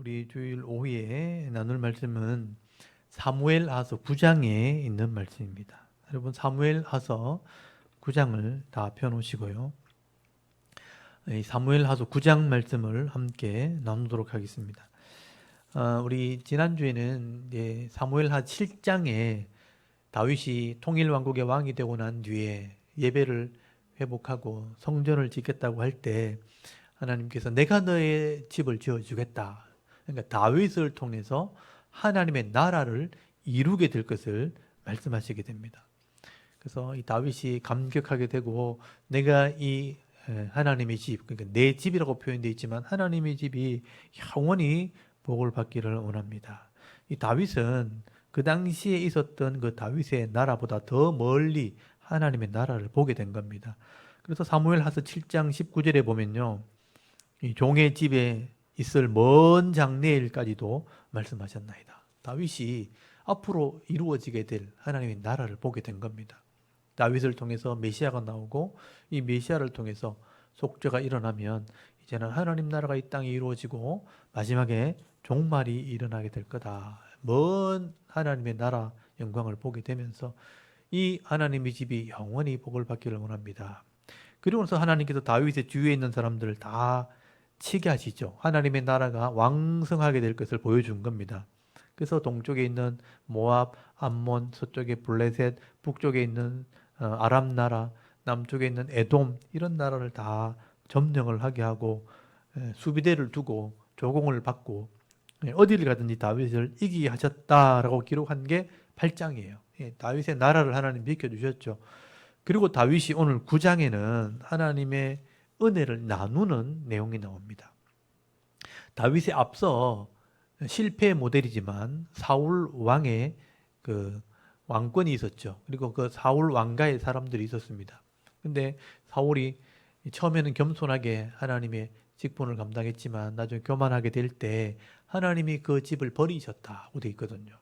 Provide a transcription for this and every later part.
우리 주일 오후에 나눌 말씀은 사무엘하서 9장에 있는 말씀입니다. 여러분 사무엘하서 9장을 다 펴놓으시고요. 이 사무엘하서 9장 말씀을 함께 나누도록 하겠습니다. 우리 지난주에는 이제 사무엘하 7장에 다윗이 통일왕국의 왕이 되고 난 뒤에 예배를 회복하고 성전을 짓겠다고 할 때 하나님께서 내가 너의 집을 지어주겠다. 그러니까 다윗을 통해서 하나님의 나라를 이루게 될 것을 말씀하시게 됩니다. 그래서 이 다윗이 감격하게 되고 내가 이 하나님의 집, 그러니까 내 집이라고 표현되어 있지만 하나님의 집이 영원히 복을 받기를 원합니다. 이 다윗은 그 당시에 있었던 그 다윗의 나라보다 더 멀리 하나님의 나라를 보게 된 겁니다. 그래서 사무엘하서 7장 19절에 보면요, 이 종의 집에 있을 먼 장래일까지도 말씀하셨나이다. 다윗이 앞으로 이루어지게 될 하나님의 나라를 보게 된 겁니다. 다윗을 통해서 메시아가 나오고 이 메시아를 통해서 속죄가 일어나면 이제는 하나님 나라가 이 땅에 이루어지고 마지막에 종말이 일어나게 될 거다. 먼 하나님의 나라 영광을 보게 되면서 이 하나님의 집이 영원히 복을 받기를 원합니다. 그리고 나서 하나님께서 다윗의 주위에 있는 사람들을 다 치게 하시죠. 하나님의 나라가 왕성하게 될 것을 보여준 겁니다. 그래서 동쪽에 있는 모압, 암몬, 서쪽에 블레셋, 북쪽에 있는 아람 나라, 남쪽에 있는 에돔, 이런 나라를 다 점령을 하게 하고 수비대를 두고 조공을 받고 어디를 가든지 다윗을 이기게 하셨다라고 기록한 게 8장이에요. 다윗의 나라를 하나님 비켜주셨죠. 그리고 다윗이 오늘 9장에는 하나님의 은혜를 나누는 내용이 나옵니다. 다윗에 앞서 실패의 모델이지만 사울 왕의 그 왕권이 있었죠. 그리고 그 사울 왕가의 사람들이 있었습니다. 근데 사울이 처음에는 겸손하게 하나님의 직분을 감당했지만 나중에 교만하게 될 때 하나님이 그 집을 버리셨다고 되어 있거든요.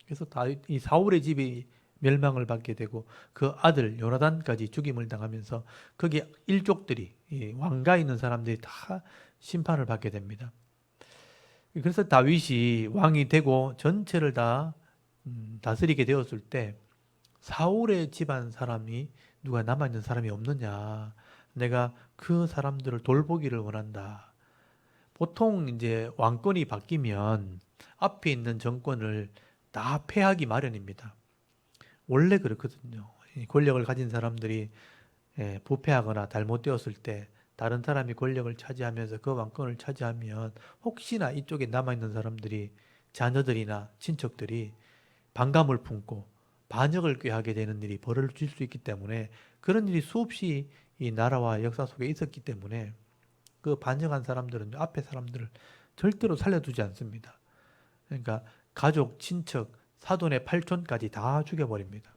그래서 이 사울의 집이 멸망을 받게 되고 그 아들 요나단까지 죽임을 당하면서 거기 일족들이 왕가에 있는 사람들이 다 심판을 받게 됩니다. 그래서 다윗이 왕이 되고 전체를 다 다스리게 되었을 때 사울의 집안 사람이 누가 남아있는 사람이 없느냐, 내가 그 사람들을 돌보기를 원한다. 보통 이제 왕권이 바뀌면 앞에 있는 정권을 다 패하기 마련입니다. 원래 그렇거든요. 권력을 가진 사람들이 부패하거나 잘못되었을 때 다른 사람이 권력을 차지하면서 그 왕권을 차지하면 혹시나 이쪽에 남아있는 사람들이, 자녀들이나 친척들이 반감을 품고 반역을 꾀하게 되는 일이 벌어질 수 있기 때문에, 그런 일이 수없이 이 나라와 역사 속에 있었기 때문에 그 반역한 사람들은 앞에 사람들을 절대로 살려두지 않습니다. 그러니까 가족, 친척, 사돈의 팔촌까지 다 죽여버립니다.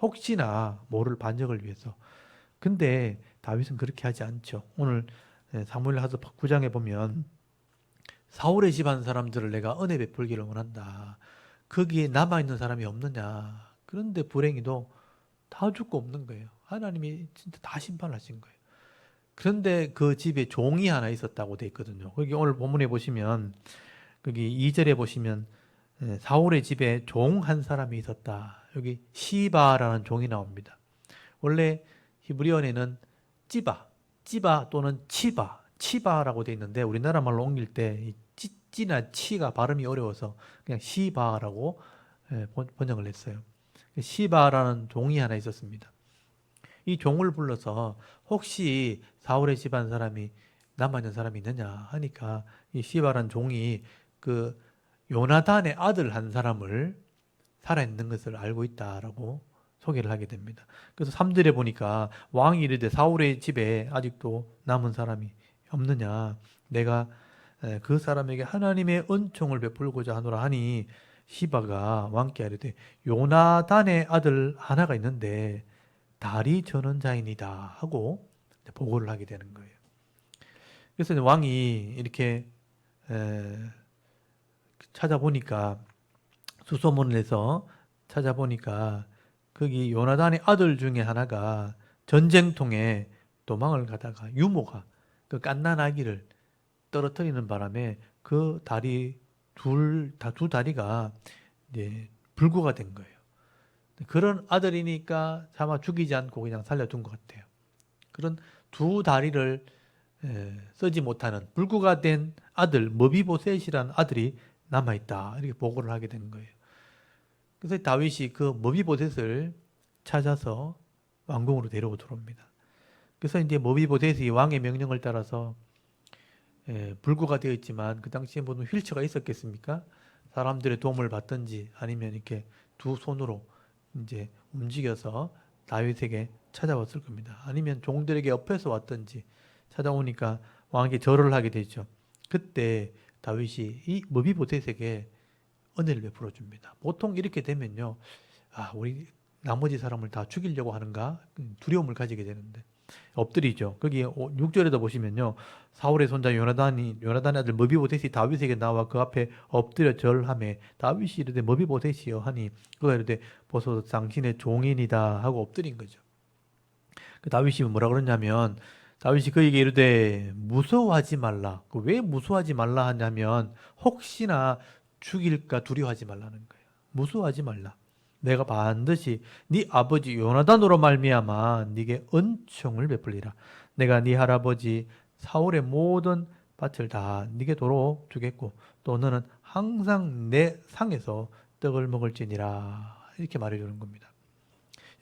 혹시나 모를 반역을 위해서. 근데 다윗은 그렇게 하지 않죠. 오늘 사무엘하서 9장에 보면 사울의 집안 사람들을 내가 은혜 베풀기를 원한다. 거기에 남아있는 사람이 없느냐. 그런데 불행히도 다 죽고 없는 거예요. 하나님이 진짜 다 심판하신 거예요. 그런데 그 집에 종이 하나 있었다고 돼 있거든요. 거기 오늘 본문에 보시면 거기 2절에 보시면 사울의 집에 종 한 사람이 있었다. 여기 시바라는 종이 나옵니다. 원래 히브리어에는 찌바 또는 치바라고 돼 있는데 우리나라 말로 옮길 때 찌나 치가 발음이 어려워서 그냥 시바라고 번역을 했어요. 시바라는 종이 하나 있었습니다. 이 종을 불러서 혹시 사울의 집안 사람이 남아있는 사람이 있느냐 하니까 이 시바라는 종이 그 요나단의 아들 한 사람을 살아있는 것을 알고 있다라고 소개를 하게 됩니다. 그래서 3절에 보니까 왕이 이르되 사울의 집에 아직도 남은 사람이 없느냐, 내가 그 사람에게 하나님의 은총을 베풀고자 하노라 하니 시바가 왕께 이르되 요나단의 아들 하나가 있는데 다리 저는 자인이다 하고 보고를 하게 되는 거예요. 그래서 왕이 이렇게 찾아보니까, 수소문을 해서 찾아보니까 거기 요나단의 아들 중에 하나가 전쟁통에 도망을 가다가 유모가 그 갓난 아기를 떨어뜨리는 바람에 그 다리 두 다리가 이제 불구가 된 거예요. 그런 아들이니까 차마 죽이지 않고 그냥 살려둔 것 같아요. 그런 두 다리를 쓰지 못하는 불구가 된 아들 머비보셋이라는 아들이 남아있다, 이렇게 보고를 하게 된 거예요. 그래서 다윗이 그 머비보셋을 찾아서 왕궁으로 데리고 들어옵니다. 그래서 이제 머비보셋이 왕의 명령을 따라서 불구가 되어 있지만 그 당시에 무슨 휠체어가 있었겠습니까? 사람들의 도움을 받든지 아니면 이렇게 두 손으로 이제 움직여서 다윗에게 찾아왔을 겁니다. 아니면 종들에게 옆에서 왔든지 찾아오니까 왕에게 절을 하게 되죠. 그때 다윗이 이 머비보셋에게 은혜를 베풀어 줍니다. 보통 이렇게 되면요, 우리 나머지 사람을 다 죽이려고 하는가 두려움을 가지게 되는데 엎드리죠. 거기 6절에도 보시면요, 사울의 손자 요나단의 아들 머비보셋이 다윗에게 나와 그 앞에 엎드려 절하매 다윗이 이르되 머비보셋이여 하니 그가 이르되 보소서 당신의 종인이다 하고 엎드린 거죠. 그 다윗이 뭐라 그러냐면, 다윗이 그에게 이르되 무서워하지 말라. 왜 무서워하지 말라 하냐면 혹시나 죽일까 두려워하지 말라는 거예요. 무서워하지 말라. 내가 반드시 네 아버지 요나단으로 말미암아 네게 은총을 베풀리라. 내가 네 할아버지 사울의 모든 밭을 다 네게 도로 주겠고 또 너는 항상 내 상에서 떡을 먹을지니라. 이렇게 말해주는 겁니다.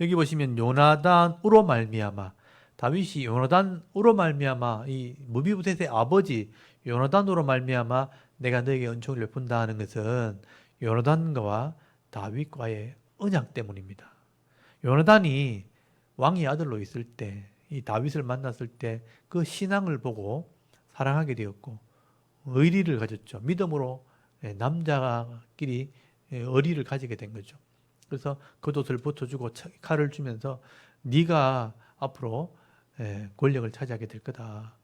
여기 보시면 요나단으로 말미암아, 다윗이 요나단으로 말미암아 이 무비보셋의 아버지 요나단으로 말미암아 내가 너에게 은총을 베푼다 하는 것은 요나단과 다윗과의 언약 때문입니다. 요나단이 왕의 아들로 있을 때, 이 다윗을 만났을 때 그 신앙을 보고 사랑하게 되었고 의리를 가졌죠. 믿음으로 남자끼리 의리를 가지게 된 거죠. 그래서 겉옷을 벗어주고 칼을 주면서 네가 앞으로 권력을 차지하게 될 거다.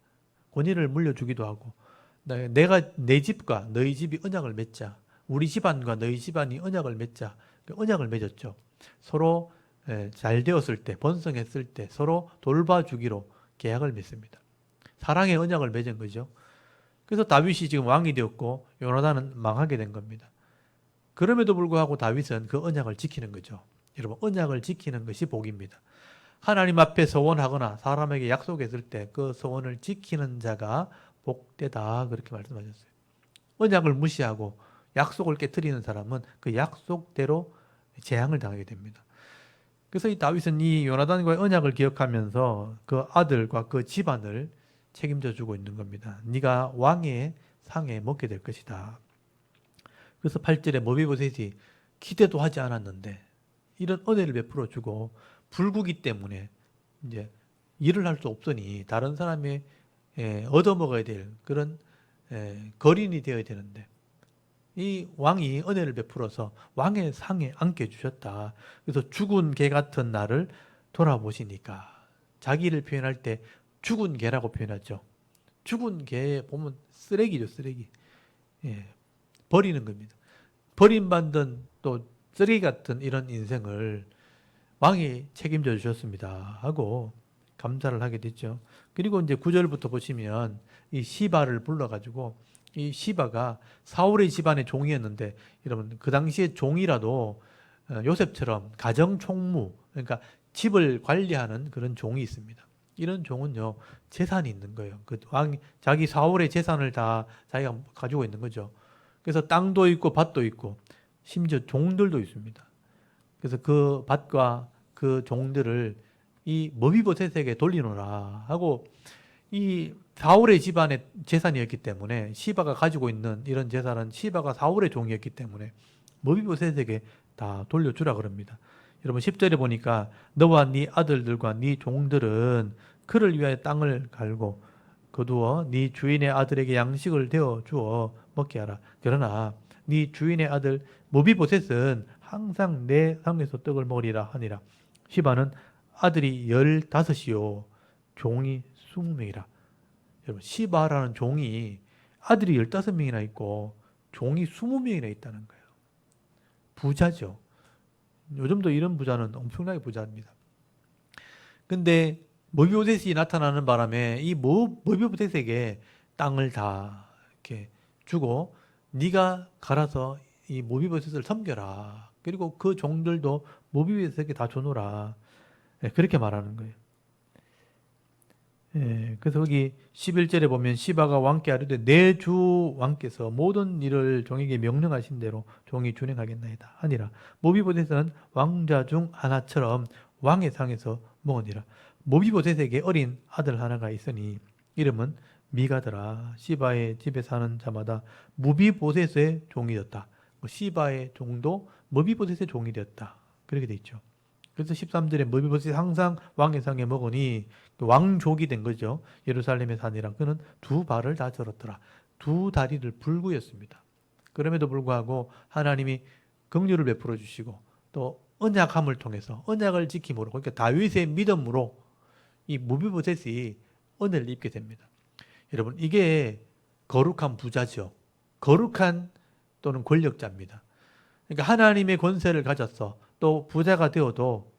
권위를 물려주기도 하고 내가 내 집과 너희 집이 언약을 맺자. 우리 집안과 너희 집안이 언약을 맺자. 언약을 맺었죠. 서로 잘 되었을 때, 번성했을 때 서로 돌봐주기로 계약을 맺습니다. 사랑의 언약을 맺은 거죠. 그래서 다윗이 지금 왕이 되었고 요나단은 망하게 된 겁니다. 그럼에도 불구하고 다윗은 그 언약을 지키는 거죠. 여러분, 언약을 지키는 것이 복입니다. 하나님 앞에 서원하거나 사람에게 약속했을 때 그 서원을 지키는 자가 복되다, 그렇게 말씀하셨어요. 언약을 무시하고 약속을 깨뜨리는 사람은 그 약속대로 재앙을 당하게 됩니다. 그래서 이 다윗은 이 요나단과의 언약을 기억하면서 그 아들과 그 집안을 책임져 주고 있는 겁니다. 네가 왕의 상에 먹게 될 것이다. 그래서 8절에 머비보셋이 기대도 하지 않았는데 이런 은혜를 베풀어 주고 불구기 때문에 이제 일을 할 수 없으니 다른 사람이 얻어먹어야 될 그런 거린이 되어야 되는데 이 왕이 은혜를 베풀어서 왕의 상에 앉게 주셨다. 그래서 죽은 개 같은 나를 돌아보시니까, 자기를 표현할 때 죽은 개라고 표현하죠. 죽은 개 보면 쓰레기죠, 쓰레기. 버리는 겁니다. 버림받은 또 쓰레기 같은 이런 인생을 왕이 책임져 주셨습니다 하고 감사를 하게 됐죠. 그리고 이제 9절부터 보시면 이 시바를 불러가지고, 이 시바가 사울의 집안의 종이었는데, 여러분 그 당시에 종이라도 요셉처럼 가정 총무, 그러니까 집을 관리하는 그런 종이 있습니다. 이런 종은요 재산이 있는 거예요. 그 왕 자기 사울의 재산을 다 자기가 가지고 있는 거죠. 그래서 땅도 있고 밭도 있고 심지어 종들도 있습니다. 그래서 그 밭과 그 종들을 이 머비보셋에게 돌리노라 하고, 이 사울의 집안의 재산이었기 때문에 시바가 가지고 있는 이런 재산은 시바가 사울의 종이었기 때문에 머비보셋에게 다 돌려주라 그럽니다. 여러분 10절에 보니까 너와 네 아들들과 네 종들은 그를 위하여 땅을 갈고 거두어 네 주인의 아들에게 양식을 되어 주어 먹게 하라. 그러나 네 주인의 아들 머비보셋은 항상 내 상에서 떡을 먹으리라 하니라. 시바는 아들이 15이요 종이 20명이라. 여러분 시바라는 종이 아들이 15명이나 있고 종이 20명이나 있다는 거예요. 부자죠. 요즘도 이런 부자는 엄청나게 부자입니다. 근데 머비보셋이 나타나는 바람에 이 머비보셋에게 땅을 다 이렇게 주고 네가 갈아서 이 모비보셋을 섬겨라. 그리고 그 종들도 모비보셋에게 다 줘놓으라. 예, 그렇게 말하는 거예요. 예, 그래서 거기 11절에 보면 시바가 왕께 아뢰되 내 주 왕께서 모든 일을 종에게 명령하신 대로 종이 준행하겠나이다 하니라. 모비보셋은 왕자 중 하나처럼 왕의 상에서 먹으니라. 모비보셋에게 어린 아들 하나가 있으니 이름은 미가더라. 시바의 집에 사는 자마다 무비보셋의 종이 되었다. 시바의 종도 무비보셋의 종이 되었다. 그렇게 돼 있죠. 그래서 13절에 무비보셋이 항상 왕의 상에 먹으니 왕족이 된 거죠. 예루살렘의 산이랑. 그는 두 발을 다 절었더라. 두 다리를 불구였습니다. 그럼에도 불구하고 하나님이 긍휼을 베풀어 주시고 또 언약함을 통해서 언약을 지킴으로, 그러니까 다윗의 믿음으로 이 무비보셋이 은혜를 입게 됩니다. 여러분, 이게 거룩한 부자죠. 거룩한 또는 권력자입니다. 그러니까 하나님의 권세를 가졌어. 또 부자가 되어도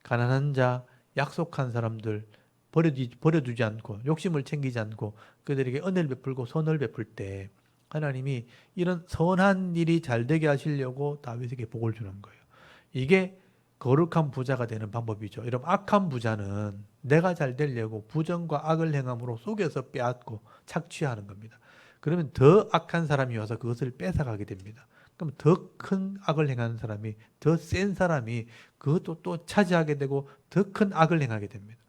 가난한 자, 약속한 사람들 버려두지 않고 욕심을 챙기지 않고 그들에게 은혜를 베풀고 선을 베풀 때 하나님이 이런 선한 일이 잘 되게 하시려고 다윗에게 복을 주는 거예요. 이게 거룩한 부자가 되는 방법이죠. 여러분, 악한 부자는 내가 잘 되려고 부정과 악을 행함으로 속여서 빼앗고 착취하는 겁니다. 그러면 더 악한 사람이 와서 그것을 뺏어가게 됩니다. 그럼 더 큰 악을 행하는 사람이, 더 센 사람이 그것도 또 차지하게 되고 더 큰 악을 행하게 됩니다.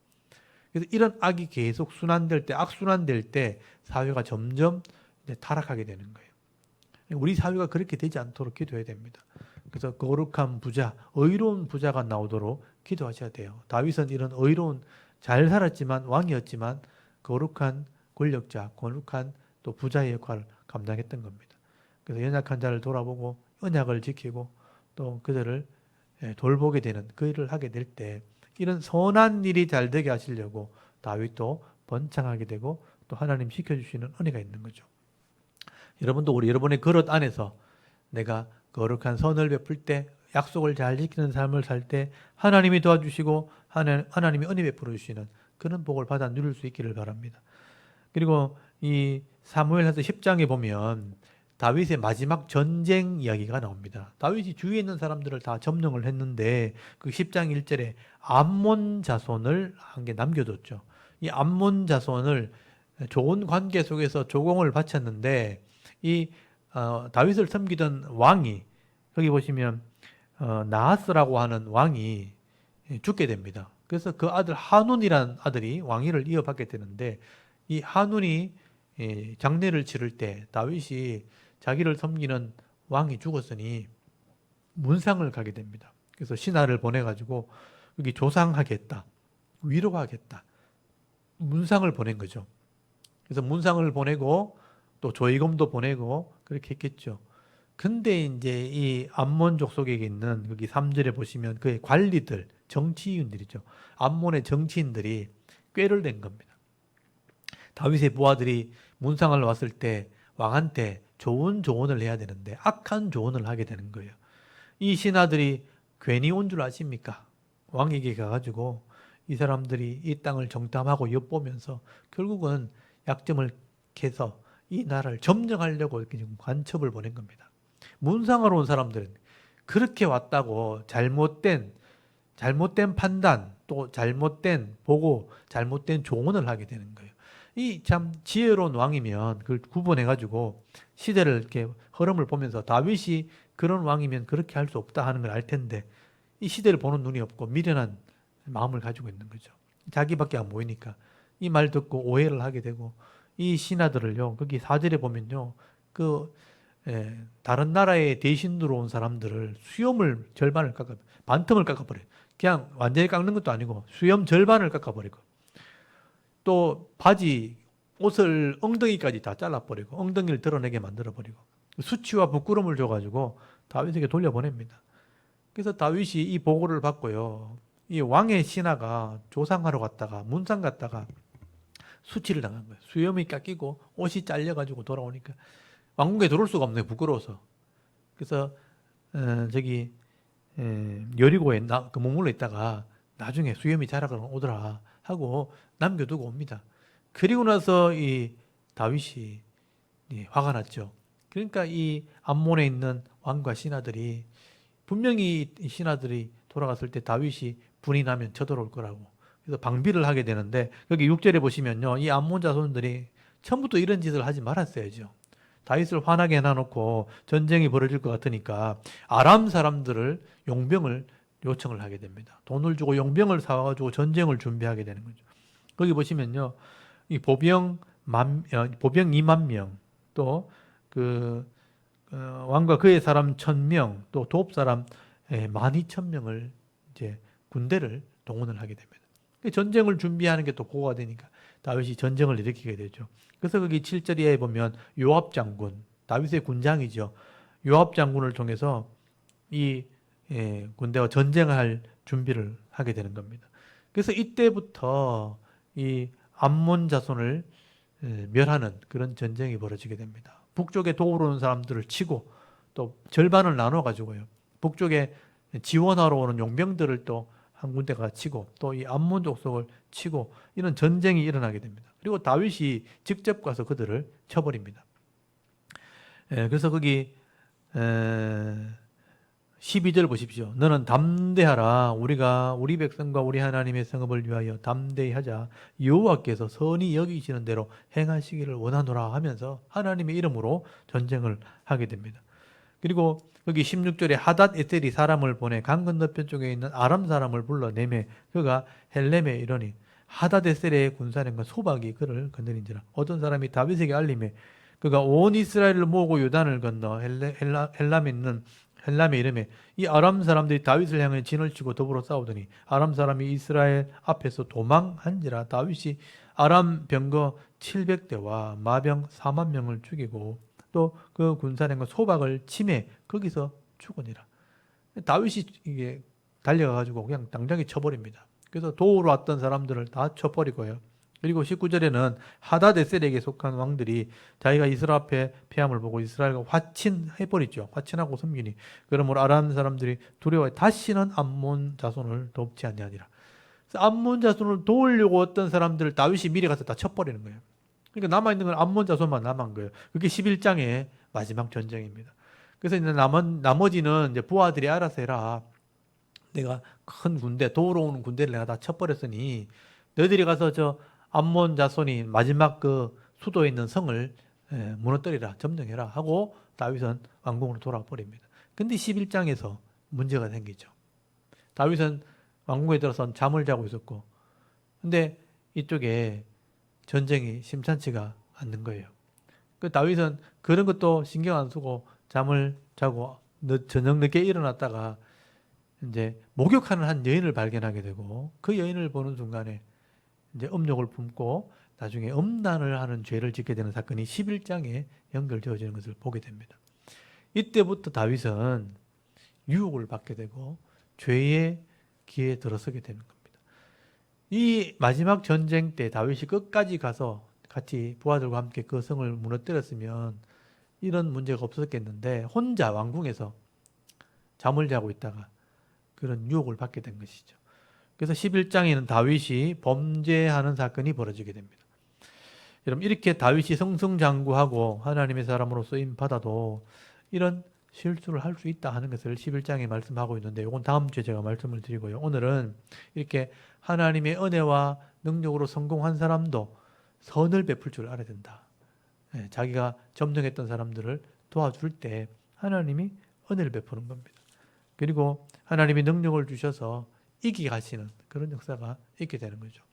그래서 이런 악이 계속 순환될 때, 악순환될 때 사회가 점점 이제 타락하게 되는 거예요. 우리 사회가 그렇게 되지 않도록 기도해야 됩니다. 그래서 거룩한 부자, 의로운 부자가 나오도록 기도하셔야 돼요. 다윗은 이런 의로운, 잘 살았지만 왕이었지만 거룩한 권력자, 거룩한 또 부자의 역할을 감당했던 겁니다. 그래서 연약한 자를 돌아보고 언약을 지키고 또 그들을 돌보게 되는 그 일을 하게 될 때 이런 선한 일이 잘 되게 하시려고 다윗도 번창하게 되고 또 하나님 시켜주시는 은혜가 있는 거죠. 여러분도 여러분의 그릇 안에서 내가 거룩한 선을 베풀 때, 약속을 잘 지키는 삶을 살 때 하나님이 도와주시고 하나님이 은혜 베풀어 주시는 그런 복을 받아 누릴 수 있기를 바랍니다. 그리고 이 사무엘하서 10장에 보면 다윗의 마지막 전쟁 이야기가 나옵니다. 다윗이 주위에 있는 사람들을 다 점령을 했는데 그 10장 1절에 암몬 자손을 한 개 남겨뒀죠. 이 암몬 자손을 좋은 관계 속에서 조공을 바쳤는데 이 다윗을 섬기던 왕이, 여기 보시면 나하스라고 하는 왕이 죽게 됩니다. 그래서 그 아들 한운이라는 아들이 왕위를 이어받게 되는데 이 한운이 장례를 치를 때 다윗이 자기를 섬기는 왕이 죽었으니 문상을 가게 됩니다. 그래서 신하를 보내가지고 여기 조상하겠다, 위로하겠다, 문상을 보낸 거죠. 그래서 문상을 보내고 또 조의금도 보내고 그렇게 했겠죠. 근데 이제 이 암몬족 속에 있는 여기 3절에 보시면 그의 관리들, 정치인들이죠. 암몬의 정치인들이 꾀를 낸 겁니다. 다윗의 부하들이 문상을 왔을 때 왕한테 좋은 조언을 해야 되는데 악한 조언을 하게 되는 거예요. 이 신하들이 괜히 온 줄 아십니까? 왕에게 가가지고 이 사람들이 이 땅을 정탐하고 엿보면서 결국은 약점을 캐서 이 나라를 점령하려고 이렇게 간첩을 보낸 겁니다. 문상하러 온 사람들은 그렇게 왔다고 잘못된 판단, 또 잘못된 보고, 잘못된 조언을 하게 되는 거예요. 이 참 지혜로운 왕이면 그걸 구분해가지고 시대를 이렇게 흐름을 보면서 다윗이 그런 왕이면 그렇게 할 수 없다 하는 걸 알 텐데 이 시대를 보는 눈이 없고 미련한 마음을 가지고 있는 거죠. 자기밖에 안 보이니까 이 말 듣고 오해를 하게 되고 이 신하들을요, 거기 4절에 보면요, 다른 나라의 대신으로 온 사람들을 수염을 절반을 반틈을 깎아버려요. 그냥 완전히 깎는 것도 아니고 수염 절반을 깎아버리고 또 바지, 옷을 엉덩이까지 다 잘라버리고 엉덩이를 드러내게 만들어버리고 수치와 부끄러움을 줘가지고 다윗에게 돌려보냅니다. 그래서 다윗이 이 보고를 받고요, 이 왕의 신하가 조상하러 갔다가 문상 갔다가 수치를 당한 거예요. 수염이 깎이고 옷이 잘려가지고 돌아오니까 왕궁에 들어올 수가 없네요. 부끄러워서. 그래서 여리고에 머물러 있다가 나중에 수염이 자라거나 오더라 하고 남겨두고 옵니다. 그리고 나서 이 다윗이 화가 났죠. 그러니까 이 암몬에 있는 왕과 신하들이 분명히 이 신하들이 돌아갔을 때 다윗이 분이 나면 쳐들어올 거라고. 그래서 방비를 하게 되는데 여기 6절에 보시면요. 이 암몬 자손들이 처음부터 이런 짓을 하지 말았어야죠. 다윗을 화나게 해놔놓고 전쟁이 벌어질 것 같으니까 아람 사람들을 용병을 요청을 하게 됩니다. 돈을 주고 용병을 사와가지고 전쟁을 준비하게 되는 거죠. 거기 보시면요. 이 보병 2만 명, 또 그 왕과 그의 사람 1,000명, 또 도읍 사람 12,000명을 이제 군대를 동원을 하게 됩니다. 전쟁을 준비하는 게 또 고가 되니까 다윗이 전쟁을 일으키게 되죠. 그래서 거기 7절에 보면 요압 장군, 다윗의 군장이죠. 요압 장군을 통해서 이 군대와 전쟁을 할 준비를 하게 되는 겁니다. 그래서 이때부터 이 암몬 자손을 멸하는 그런 전쟁이 벌어지게 됩니다. 북쪽에 도우러 오는 사람들을 치고 또 절반을 나눠 가지고요. 북쪽에 지원하러 오는 용병들을 또 한 군데가 치고 또 이 암몬 족속을 치고 이런 전쟁이 일어나게 됩니다. 그리고 다윗이 직접 가서 그들을 쳐버립니다. 그래서 거기 12절 보십시오. 너는 담대하라. 우리가 우리 백성과 우리 하나님의 성읍을 위하여 담대히 하자. 여호와께서 선히 여기시는 대로 행하시기를 원하노라 하면서 하나님의 이름으로 전쟁을 하게 됩니다. 그리고 여기 16절에 하닷 에셀이 사람을 보내 강 건너편 쪽에 있는 아람 사람을 불러내매 그가 헬렘에 이르니 하닷 에셀의 군사령과 소박이 그를 건드린지라. 어떤 사람이 다윗에게 알림해 그가 온 이스라엘을 모으고 요단을 건너 헬람에 이름에 이 아람 사람들이 다윗을 향해 진을 치고 더불어 싸우더니 아람 사람이 이스라엘 앞에서 도망한지라. 다윗이 아람 병거 700대와 마병 4만 명을 죽이고 또 그 군사령과 소박을 침해 거기서 죽으니라. 다윗이 이게 달려가 가지고 그냥 당장에 쳐버립니다. 그래서 도우러 왔던 사람들을 다 쳐버리고요. 그리고 19절에는 하닷에셀에게 속한 왕들이 자기가 이스라엘 앞에 패함을 보고 이스라엘과 화친해버리죠. 화친하고 섬기니 그러므로 아람 사람들이 두려워해 다시는 암몬 자손을 돕지 아니하니라. 암몬 자손을 도우려고 어떤 사람들을 다윗이 미리 가서 다 쳐버리는 거예요. 그러니까 남아있는 건 암몬 자손만 남은 거예요. 그게 11장의 마지막 전쟁입니다. 그래서 이제 나머지는 이제 부하들이 알아서 해라. 내가 큰 군대, 도우러 오는 군대를 내가 다 쳐버렸으니 너희들이 가서 저 암몬 자손이 마지막 그 수도에 있는 성을 무너뜨리라, 점령해라 하고 다윗은 왕궁으로 돌아와 버립니다. 근데 11장에서 문제가 생기죠. 다윗은 왕궁에 들어서 잠을 자고 있었고, 근데 이쪽에 전쟁이 심상치가 않는 거예요. 그 다윗은 그런 것도 신경 안 쓰고 잠을 자고 저녁 늦게 일어났다가 이제 목욕하는 한 여인을 발견하게 되고 그 여인을 보는 순간에 이제 음욕을 품고 나중에 음란을 하는 죄를 짓게 되는 사건이 11장에 연결되어지는 것을 보게 됩니다. 이때부터 다윗은 유혹을 받게 되고 죄의 기회에 들어서게 되는 겁니다. 이 마지막 전쟁 때 다윗이 끝까지 가서 같이 부하들과 함께 그 성을 무너뜨렸으면 이런 문제가 없었겠는데 혼자 왕궁에서 잠을 자고 있다가 그런 유혹을 받게 된 것이죠. 그래서 11장에는 다윗이 범죄하는 사건이 벌어지게 됩니다. 여러분 이렇게 다윗이 승승장구하고 하나님의 사람으로 쓰임 받아도 이런 실수를 할 수 있다 하는 것을 11장에 말씀하고 있는데 이건 다음 주에 제가 말씀을 드리고요. 오늘은 이렇게 하나님의 은혜와 능력으로 성공한 사람도 선을 베풀 줄 알아야 된다. 자기가 점령했던 사람들을 도와줄 때 하나님이 은혜를 베푸는 겁니다. 그리고 하나님이 능력을 주셔서 이기게 하시는 그런 역사가 있게 되는 거죠.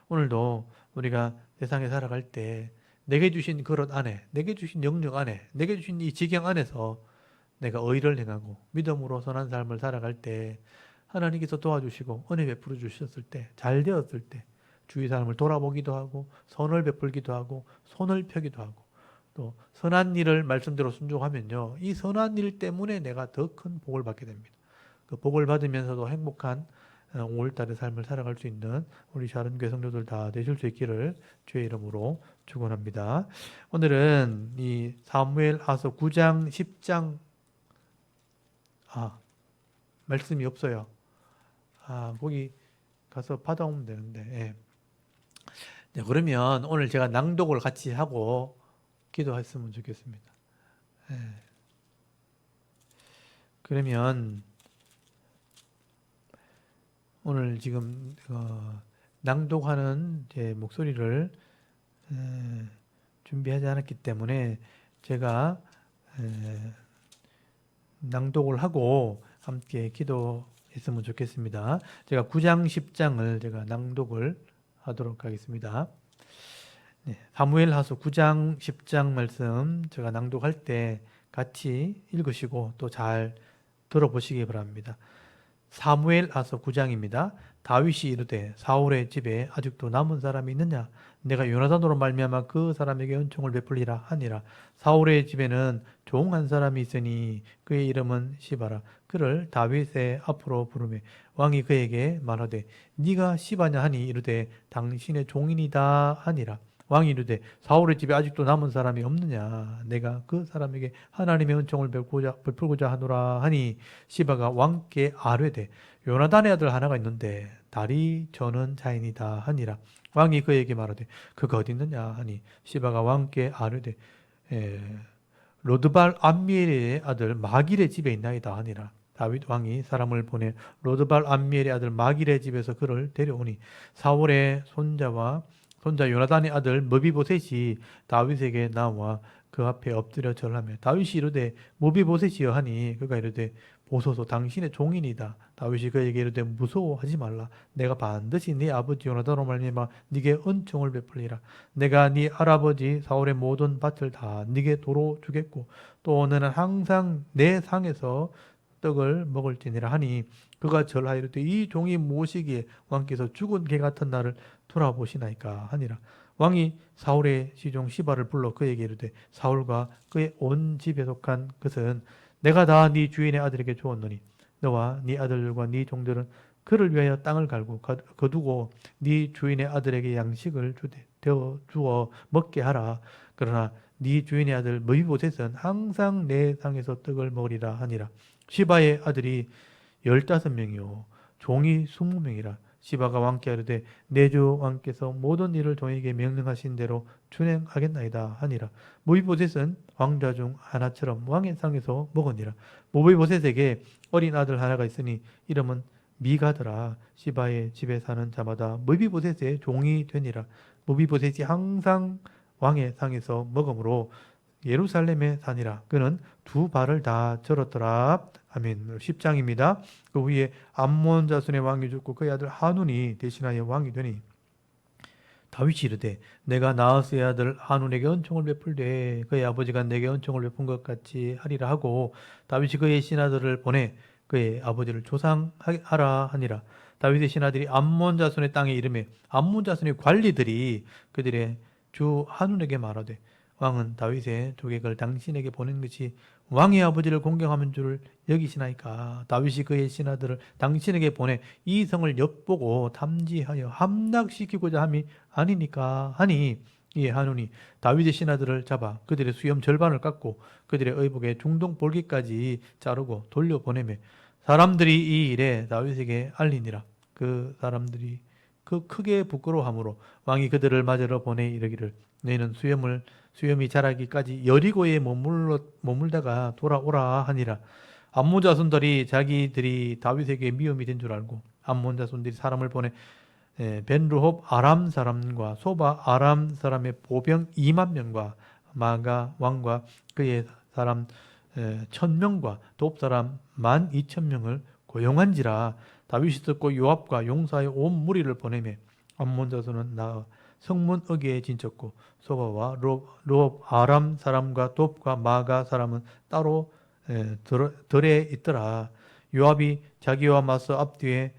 오늘도 우리가 세상에 살아갈 때 내게 주신 그릇 안에, 내게 주신 영역 안에, 내게 주신 이 지경 안에서 내가 의를 행하고 믿음으로 선한 삶을 살아갈 때 하나님께서 도와주시고 은혜 베풀어 주셨을 때, 잘 되었을 때 주위 사람을 돌아보기도 하고 선을 베풀기도 하고 손을 펴기도 하고 또 선한 일을 말씀대로 순종하면요. 이 선한 일 때문에 내가 더 큰 복을 받게 됩니다. 그 복을 받으면서도 행복한 5월달의 삶을 살아갈 수 있는 우리 샤론교회 성도들 다 되실 수 있기를 주의 이름으로 축원합니다. 오늘은 이 사무엘하서 9장, 10장 말씀이 없어요. 거기 가서 받아오면 되는데. 예. 네, 그러면 오늘 제가 낭독을 같이 하고 기도했으면 좋겠습니다. 예. 그러면 오늘 지금 낭독하는 제 목소리를 준비하지 않았기 때문에 제가 낭독을 하고 함께 기도했으면 좋겠습니다. 제가 9장 10장을 제가 낭독을 하도록 하겠습니다. 사무엘하서 9장 10장 말씀 제가 낭독할 때 같이 읽으시고 또 잘 들어보시기 바랍니다. 사무엘하서 9장입니다. 다윗이 이르되 사울의 집에 아직도 남은 사람이 있느냐? 내가 요나단으로 말미암아 그 사람에게 은총을 베풀리라 하니라. 사울의 집에는 종 한 사람이 있으니 그의 이름은 시바라. 그를 다윗의 앞으로 부르매 왕이 그에게 말하되 네가 시바냐 하니 이르되 당신의 종인이다 하니라. 왕이 이르되 사울의 집에 아직도 남은 사람이 없느냐? 내가 그 사람에게 하나님의 은총을 베풀고자 하노라 하니 시바가 왕께 아뢰되 요나단의 아들 하나가 있는데 다리 저는 자인이다 하니라. 왕이 그에게 말하되 그가 어디 있느냐 하니 시바가 왕께 아뢰되 로드발 암미엘의 아들 마길의 집에 있나이다 하니라. 다윗 왕이 사람을 보내 로드발 암미엘의 아들 마길의 집에서 그를 데려오니 사울의 손자 요나단의 아들 머비보셋이 다윗에게 나와 그 앞에 엎드려 절하며 다윗이 이르되 머비보셋이여 하니 그가 이르되 보소서 당신의 종인이다. 다윗이 그에게 이르되 무서워하지 말라. 내가 반드시 네 아버지 요나단으로 말미암아 네게 은총을 베풀리라. 내가 네 할아버지 사울의 모든 밭을 다 네게 도로 주겠고 또 너는 항상 내 상에서 떡을 먹을지니라 하니 그가 절하이르되 이 종이 무엇이기에 왕께서 죽은 개 같은 나를 돌아보시나이까 하니라. 왕이 사울의 시종 시바를 불러 그에게 이르되 사울과 그의 온 집에 속한 것은 내가 다 네 주인의 아들에게 주었노니 너와 네 아들들과 네 종들은 그를 위하여 땅을 갈고 거두고 네 주인의 아들에게 양식을 주어 먹게 하라. 그러나 네 주인의 아들 머비보셋은 항상 내 상에서 떡을 먹으리라 하니라. 시바의 아들이 15명이요 종이 20명이라. 시바가 왕께 이르되 내 주 왕께서 모든 일을 종에게 명령하신 대로 준행하겠나이다 하니라. 모비보셋은 왕자 중 하나처럼 왕의 상에서 먹으니라. 모비보셋에게 어린 아들 하나가 있으니 이름은 미가더라. 시바의 집에 사는 자마다 모비보셋의 종이 되니라. 모비보셋이 항상 왕의 상에서 먹으므로 예루살렘에 사니라. 그는 두 발을 다 절었더라. 아멘. 10장입니다. 그 후에 암몬 자손의 왕이 죽고 그의 아들 하눈이 대신하여 왕이 되니 다윗이 이르되 내가 나하스의 아들 하눈에게 은총을 베풀되 그의 아버지가 내게 은총을 베푼 것 같이 하리라 하고 다윗이 그의 신하들을 보내 그의 아버지를 조상하라 하니라. 다윗의 신하들이 암몬 자손의 땅에 이르매 암몬 자손의 관리들이 그들의 주 하눈에게 말하되 왕은 다윗의 조객을 당신에게 보낸 것이 왕의 아버지를 공경하는 줄을 여기시나이까. 다윗이 그의 신하들을 당신에게 보내 이 성을 엿보고 탐지하여 함락시키고자 함이 아니니까 하니 이에 하누니 다윗의 신하들을 잡아 그들의 수염 절반을 깎고 그들의 의복에 중동 볼기까지 자르고 돌려보내며 사람들이 이 일에 다윗에게 알리니라. 그 사람들이 그 크게 부끄러워하므로 왕이 그들을 맞으러 보내 이르기를 너희는 수염이 자라기까지 여리고에 머물다가 돌아오라 하니라. 암몬 자손들이 자기들이 다윗에게 미움이 된 줄 알고 암몬 자손들이 사람을 보내 벤르홉 아람 사람과 소바 아람 사람의 보병 2만 명과 마가 왕과 그의 사람 1000명과 돕 사람 12,000명을 고용한지라. 다윗이 듣고 요압과 용사의 온 무리를 보내매 암몬 자손은 나아 성문 어귀에 진쳤고 소바와 롭 아람 사람과 돕과 마가 사람은 따로 들에 있더라. 요압이 자기와 맞서 앞뒤에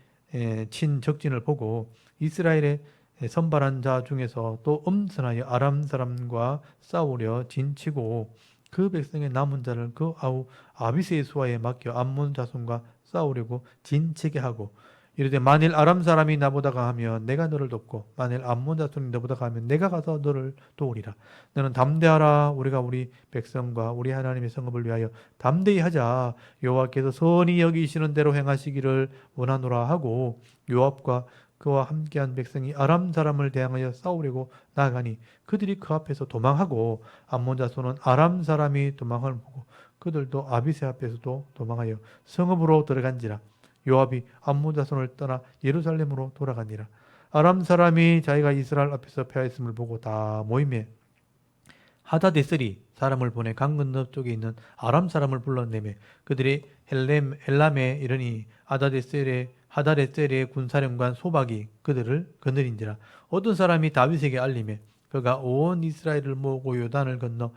친 적진을 보고 이스라엘의 선발한 자 중에서 또 엄선하여 아람 사람과 싸우려 진치고 그 백성의 남은 자를 그 아우 아비스의 수하에 맡겨 암몬 자손과 싸우려고 진치게 하고 이르되 만일 아람 사람이 나보다 가하면 내가 너를 돕고 만일 암몬 자손이 너보다 가하면 내가 가서 너를 도우리라. 너는 담대하라. 우리가 우리 백성과 우리 하나님의 성읍을 위하여 담대히 하자. 여호와께서 선히 여기시는 대로 행하시기를 원하노라 하고 요압과 그와 함께한 백성이 아람 사람을 대항하여 싸우려고 나아가니 그들이 그 앞에서 도망하고 암몬 자손은 아람 사람이 도망을 보고 그들도 아비새 앞에서도 도망하여 성읍으로 들어간지라. 요압이 암몬 자손을 떠나 예루살렘으로 돌아가니라. 아람 사람이 자기가 이스라엘 앞에서 패하였음을 보고 다 모임에 하다데셀이 사람을 보내 강 건너 쪽에 있는 아람 사람을 불러내매 그들이 엘람에 이르니 하다데셀의 군사령관 소박이 그들을 거느린지라. 어떤 사람이 다윗에게 알림해 그가 온 이스라엘을 모으고 요단을 건너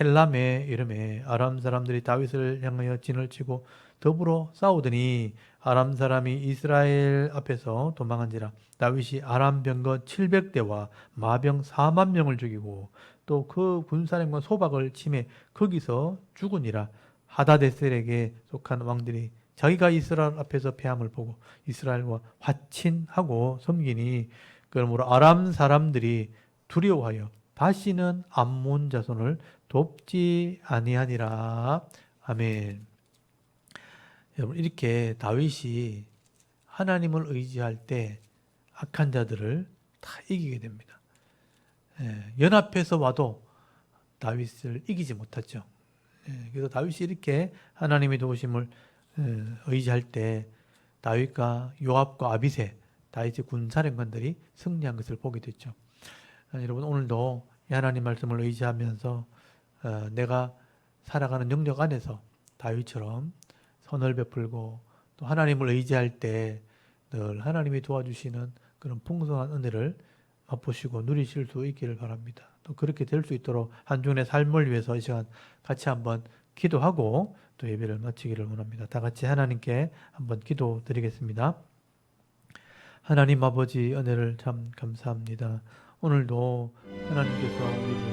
헬람에 이르매 아람 사람들이 다윗을 향하여 진을 치고 더불어 싸우더니 아람 사람이 이스라엘 앞에서 도망한지라. 다윗이 아람 병거 700대와 마병 4만 명을 죽이고 또 그 군사령관 소박을 침해 거기서 죽으니라. 하다데셀에게 속한 왕들이 자기가 이스라엘 앞에서 패함을 보고 이스라엘과 화친하고 섬기니 그러므로 아람 사람들이 두려워하여 다시는 암몬 자손을 돕지 아니하니라. 아멘. 여러분, 이렇게 다윗이 하나님을 의지할 때 악한 자들을 다 이기게 됩니다. 연합해서 와도 다윗을 이기지 못하죠. 그래서 다윗이 이렇게 하나님의 도우심을 의지할 때 다윗과 요압과 아비새, 다윗의 군사령관들이 승리한 것을 보게 됐죠. 여러분, 오늘도 하나님 말씀을 의지하면서 내가 살아가는 영역 안에서 다윗처럼 선을 베풀고 또 하나님을 의지할 때 늘 하나님이 도와주시는 그런 풍성한 은혜를 맛보시고 누리실 수 있기를 바랍니다. 또 그렇게 될 수 있도록 한 주간의 삶을 위해서 이 시간 같이 한번 기도하고 또 예배를 마치기를 원합니다. 다 같이 하나님께 한번 기도 드리겠습니다. 하나님 아버지, 은혜를 참 감사합니다. 오늘도 하나님께서 우리를